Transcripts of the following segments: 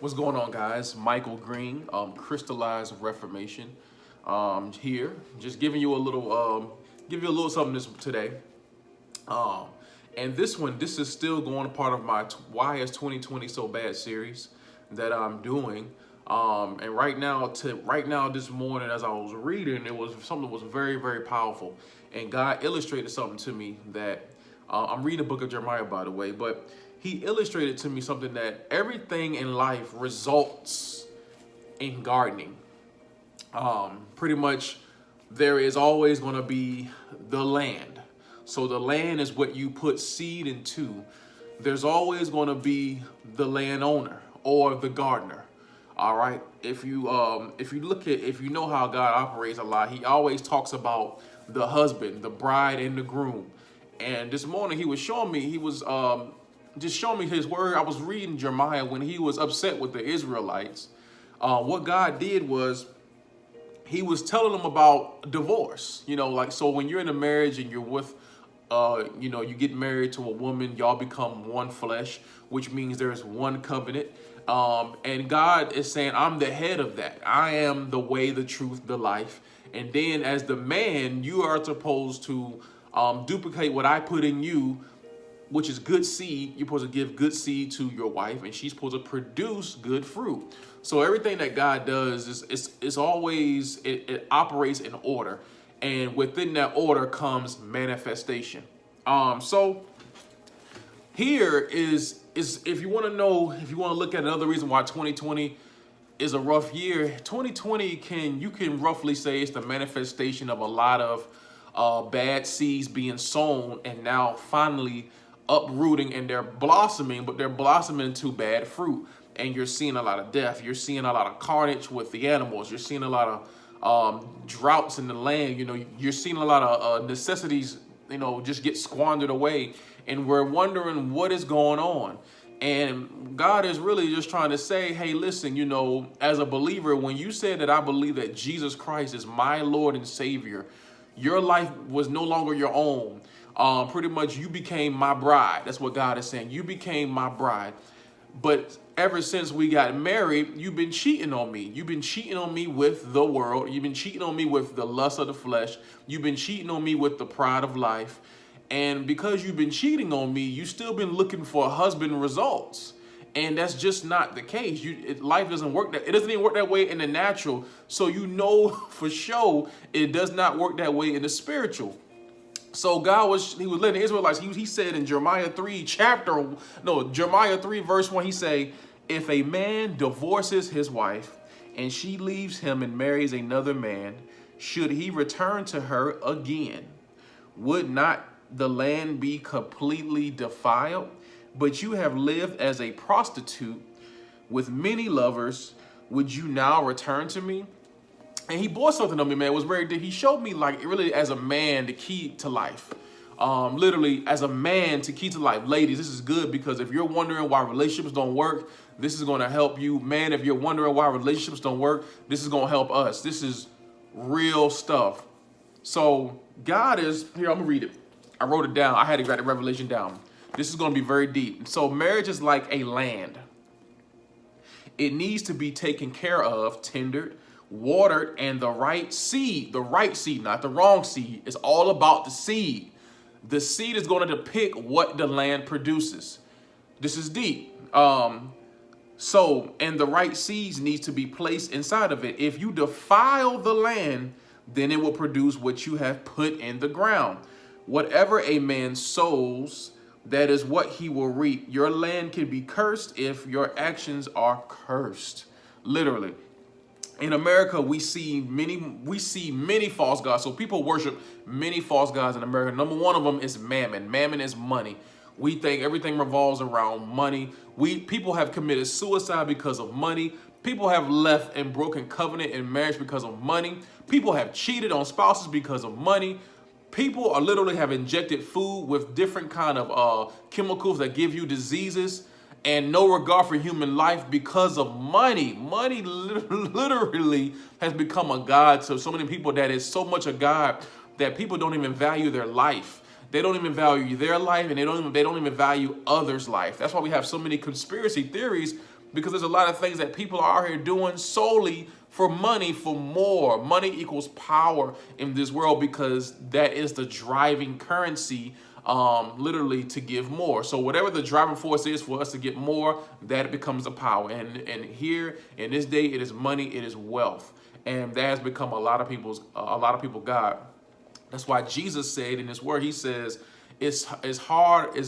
What's going on, guys? Michael Green, Crystallized Reformation, here, just giving you a little, something today. Um, and this is still going part of my Why is 2020 So Bad series that I'm doing. And right now, this morning, as I was reading, it was something that was very, very powerful. And God illustrated something to me that I'm reading the book of Jeremiah, by the way, but He illustrated to me something that everything in life results in gardening. Pretty much, there is always going to be the land. So the land is what you put seed into. There's always going to be the landowner or the gardener. All right. If you know how God operates a lot, He always talks about the husband, the bride, and the groom. And this morning he was just showing me His word. I was reading Jeremiah when he was upset with the Israelites. What God did was He was telling them about divorce. Like, so when you're in a marriage and you're with you get married to a woman, y'all become one flesh, which means there's one covenant. And God is saying, I'm the head of that. I am the way, the truth, the life. And then as the man, you are supposed to duplicate what I put in you, which is good seed. You're supposed to give good seed to your wife, and she's supposed to produce good fruit. So everything that God does is always, it operates in order. And within that order comes manifestation. So here is if you want to look at another reason why 2020 is a rough year. 2020 you can roughly say it's the manifestation of a lot of bad seeds being sown and now finally uprooting, and they're blossoming, but they're blossoming into bad fruit. And you're seeing a lot of death. You're seeing a lot of carnage with the animals. You're seeing a lot of droughts in the land. You're seeing a lot of necessities, just get squandered away. And we're wondering what is going on. And God is really just trying to say, hey, listen, as a believer, when you said that I believe that Jesus Christ is my Lord and Savior, your life was no longer your own. Pretty much you became my bride. That's what God is saying. You became my bride. But ever since we got married, you've been cheating on me. You've been cheating on me with the world. You've been cheating on me with the lust of the flesh. You've been cheating on me with the pride of life. And because you've been cheating on me, you've still been looking for husband results. And that's just not the case. Life doesn't work it doesn't even work that way in the natural. So for sure it does not work that way in the spiritual. So he was letting the Israelites, he said in Jeremiah 3 verse 1, he say, if a man divorces his wife and she leaves him and marries another man, should he return to her again? Would not the land be completely defiled? But you have lived as a prostitute with many lovers. Would you now return to me? And he bought something on me, man. It was very deep. He showed me, like, really as a man, the key to life. Literally, as a man, the key to life. Ladies, this is good because if you're wondering why relationships don't work, this is going to help you. Man, if you're wondering why relationships don't work, this is going to help us. This is real stuff. So God is, here, I'm going to read it. I wrote it down. I had to write the revelation down. This is going to be very deep. So marriage is like a land. It needs to be taken care of, tendered, watered, and the right seed, not the wrong seed. It's all about the seed. The seed is going to depict what the land produces. This is deep. And the right seeds need to be placed inside of it. If you defile the land, then it will produce what you have put in the ground. Whatever a man sows, that is what he will reap. Your land can be cursed if your actions are cursed. Literally. In America, we see many false gods. So people worship many false gods in America. Number one of them is mammon. Mammon is money. We think everything revolves around money. People have committed suicide because of money. People have left and broken covenant in marriage because of money. People have cheated on spouses because of money. People are literally have injected food with different kind of chemicals that give you diseases and no regard for human life because of money. Money literally has become a god to so many people that is so much a god that people don't even value their life. They don't even value their life, and they don't even value others' life. That's why we have so many conspiracy theories because there's a lot of things that people are out here doing solely for money, for more. Money equals power in this world because that is the driving currency, literally, to give more. So whatever the driving force is for us to get more, that becomes the power. And here in this day, it is money, it is wealth, and that has become a lot of people God. That's why Jesus said in his word, he says, it's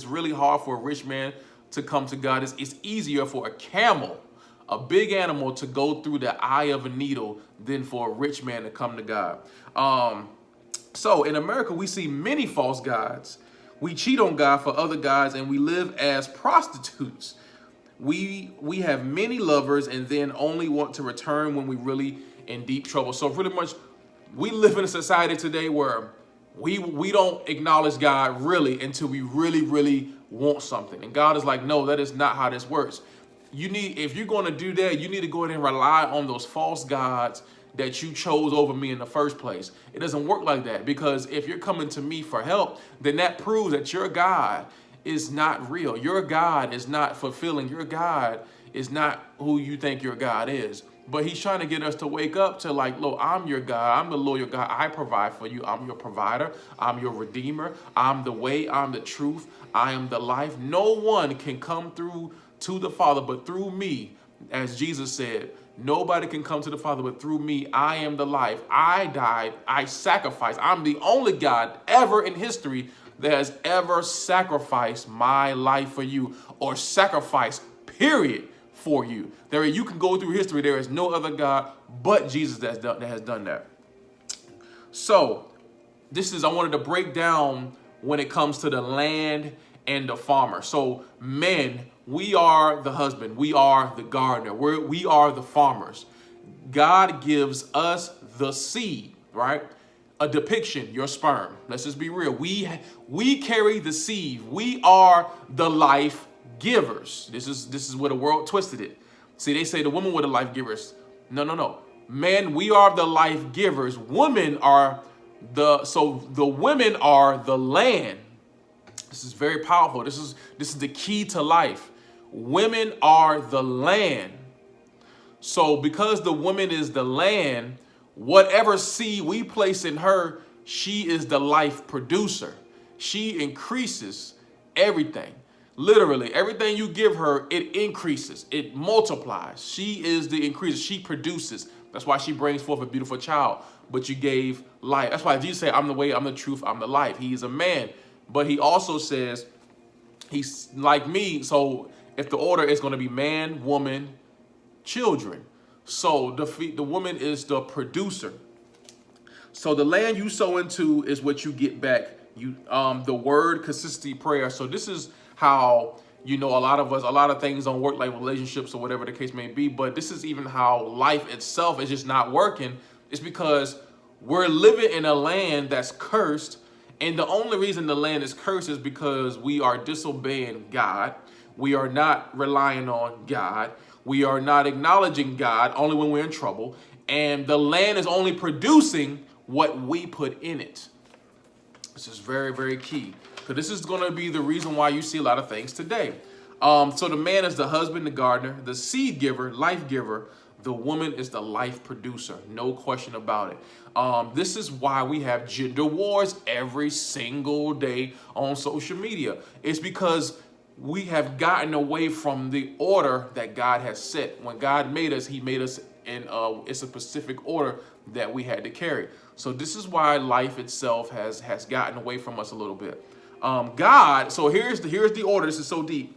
really hard for a rich man to come to God. It's easier for a camel, a big animal, to go through the eye of a needle than for a rich man to come to God. So in America, we see many false gods. We cheat on God for other gods, and we live as prostitutes. We have many lovers and then only want to return when we really in deep trouble. So pretty much, we live in a society today where we don't acknowledge God really until we really, really want something. And God is like, no, that is not how this works. If you're going to do that, you need to go ahead and rely on those false gods that you chose over me in the first place. It doesn't work like that, because if you're coming to me for help, then that proves that your God is not real. Your God is not fulfilling. Your God is not who you think your God is. But he's trying to get us to wake up to, like, look, I'm your God. I'm the loyal God. I provide for you. I'm your provider. I'm your redeemer. I'm the way. I'm the truth. I am the life. No one can come through to the Father but through me. As Jesus said, nobody can come to the Father but through me. I am the life. I died. I sacrificed. I'm the only God ever in history that has ever sacrificed my life for you, or sacrificed, period, for you. You can go through history. There is no other God but Jesus that has done that. So I wanted to break down when it comes to the land and the farmer. So men, we are the husband. We are the gardener. We are the farmers. God gives us the seed, right? A depiction, your sperm. Let's just be real. We carry the seed. We are the life givers. This is where the world twisted it. See, they say the women were the life givers. No. Men, we are the life givers. Women are the women are the land. This is very powerful. This is the key to life. Women are the land. So because the woman is the land, whatever seed we place in her, she is the life producer. She increases everything. Literally, everything you give her, it increases, it multiplies. She is the increaser. She produces. That's why she brings forth a beautiful child. But you gave life. That's why Jesus said, I'm the way, I'm the truth, I'm the life. He is a man. But he also says, he's like me. So if the order is going to be man, woman, children. So the woman is the producer. So the land you sow into is what you get back. The word, consistency, prayer. So this is how, a lot of things don't work, like relationships or whatever the case may be. But this is even how life itself is just not working. It's because we're living in a land that's cursed. And the only reason the land is cursed is because we are disobeying God. We are not relying on God. We are not acknowledging God only when we're in trouble. And the land is only producing what we put in it. This is very, very key. So this is going to be the reason why you see a lot of things today. So the man is the husband, the gardener, the seed giver, life giver. The woman is the life producer. No question about it. This is why we have gender wars every single day on social media. It's because we have gotten away from the order that God has set. When God made us, he made us in it's a specific order that we had to carry. So this is why life itself has gotten away from us a little bit. God, so here's the order. This is so deep.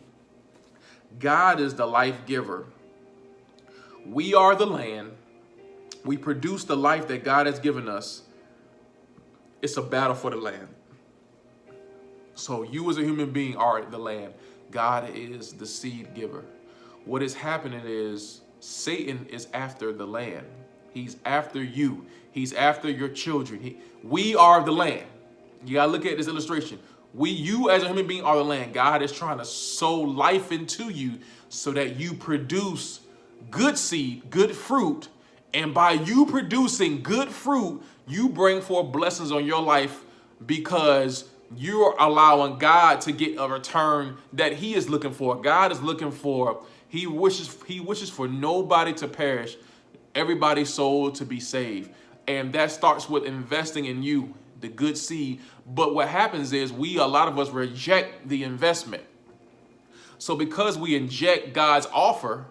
God is the life giver. We are the land. We produce the life that God has given us. It's a battle for the land. So you as a human being are the land. God is the seed giver. What is happening is Satan is after the land. He's after you. He's after your children. We are the land. You gotta look at this illustration. You as a human being are the land. God is trying to sow life into you so that you produce good seed, good fruit. And by you producing good fruit, you bring forth blessings on your life because you're allowing God to get a return that he is looking for. God is looking for He wishes for nobody to perish, everybody's soul to be saved. And that starts with investing in you, the good seed. But what happens is a lot of us reject the investment. So because we inject God's offer,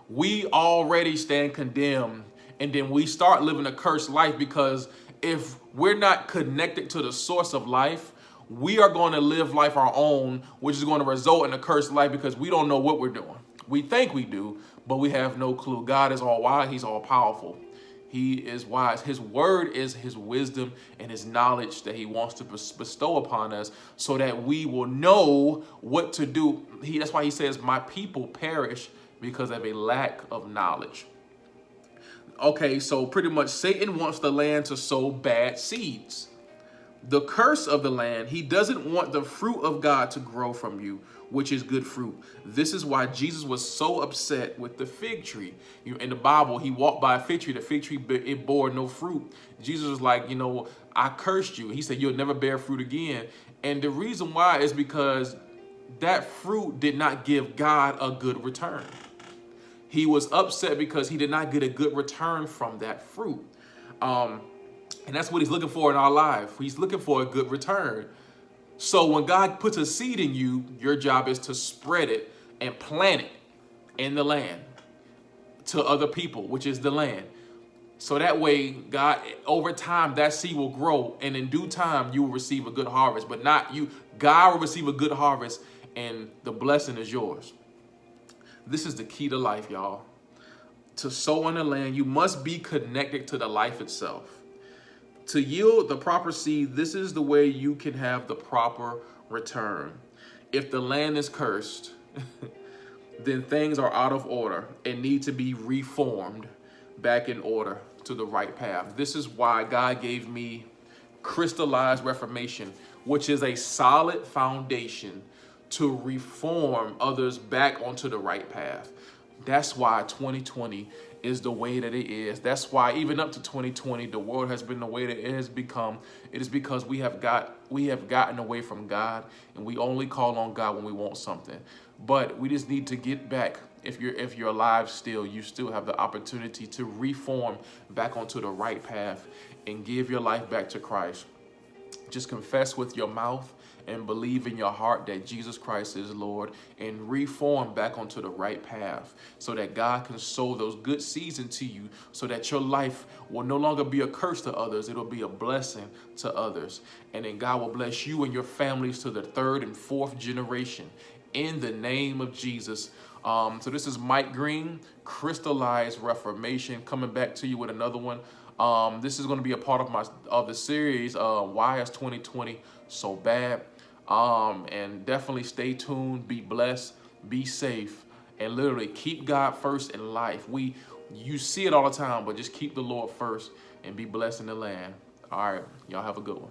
we already stand condemned. And then we start living a cursed life, because if we're not connected to the source of life, we are going to live life our own, which is going to result in a cursed life, because we don't know what we're doing. We think we do, but we have no clue. God is all wise. He's all powerful. He is wise. His word is his wisdom and his knowledge that he wants to bestow upon us, so that we will know what to do. That's why he says, my people perish because of a lack of knowledge. Okay, so pretty much Satan wants the land to sow bad seeds. The curse of the land, he doesn't want the fruit of God to grow from you, which is good fruit. This is why Jesus was so upset with the fig tree. In the Bible, he walked by a fig tree. The fig tree, it bore no fruit. Jesus was like, I cursed you. He said, you'll never bear fruit again. And the reason why is because that fruit did not give God a good return. He was upset because he did not get a good return from that fruit. And that's what he's looking for in our life. He's looking for a good return. So when God puts a seed in you, your job is to spread it and plant it in the land to other people, which is the land. So that way, God, over time, that seed will grow, and in due time, you will receive a good harvest. But not you. God will receive a good harvest, and the blessing is yours. This is the key to life, y'all. To sow in the land, you must be connected to the life itself. To yield the proper seed, this is the way you can have the proper return. If the land is cursed, then things are out of order and need to be reformed back in order to the right path. This is why God gave me crystallized reformation, which is a solid foundation to reform others back onto the right path. That's why 2020 is the way that it is. That's why even up to 2020, the world has been the way that it has become. It is because we have gotten away from God, and we only call on God when we want something. But we just need to get back. If you're alive still, you still have the opportunity to reform back onto the right path and give your life back to Christ. Just confess with your mouth and believe in your heart that Jesus Christ is Lord, and reform back onto the right path, so that God can sow those good seeds into you, so that your life will no longer be a curse to others. It'll be a blessing to others. And then God will bless you and your families to the 3rd and 4th generation in the name of Jesus. So this is Mike Green, Crystallized Reformation, coming back to you with another one. This is going to be a part of the series, Why is 2020 So Bad? And definitely stay tuned, be blessed, be safe, and literally keep God first in life. You see it all the time, but just keep the Lord first and be blessed in the land. All right, y'all have a good one.